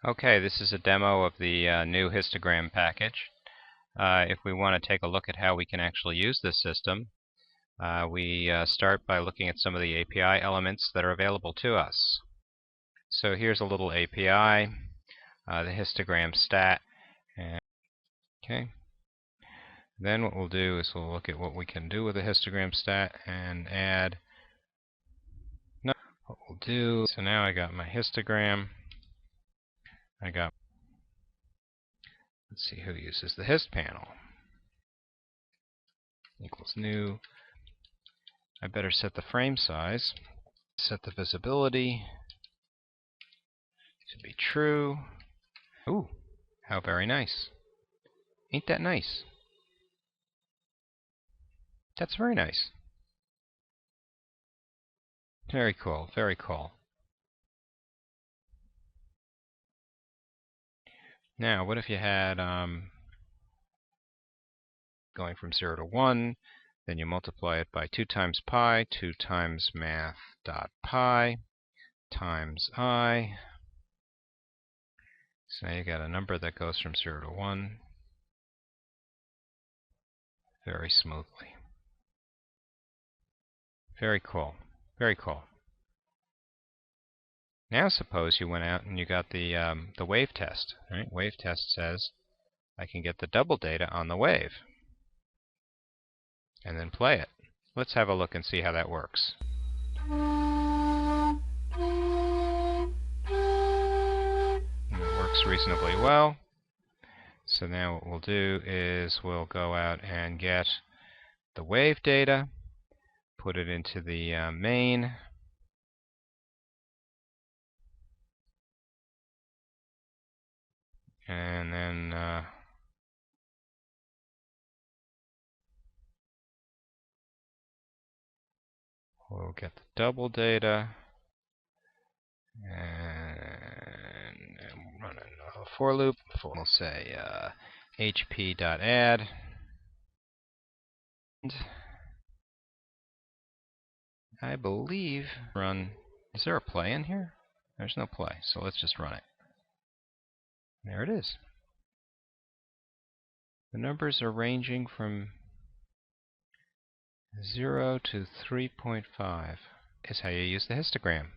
Okay, this is a demo of the new histogram package. If we want to take a look at how we can actually use this system, we start by looking at some of the API elements that are available to us. So here's a little API, the histogram stat. And, okay. Then what we'll do is we'll look at what we can do with the histogram stat and add. No, what we'll do. So now I got my histogram. Let's see who uses the hist panel. Equals new. I better set the frame size. Set the visibility to be true. Ooh, how very nice. Ain't that nice? That's very nice. Very cool, very cool. Now, what if you had going from 0 to 1, then you multiply it by 2 times pi, 2 times math dot pi times I. So now you got a number that goes from 0 to 1 very smoothly. Very cool. Very cool. Now suppose you went out and you got the wave test. Right? Wave test says I can get the double data on the wave and then play it. Let's have a look and see how that works. And it works reasonably well. So now what we'll do is we'll go out and get the wave data, put it into the main, and then we'll get the double data and run a for loop. We'll say hp.add. I believe run. Is there a play in here? There's no play, so let's just run it. There it is. The numbers are ranging from 0 to 3.5 is how you use the histogram.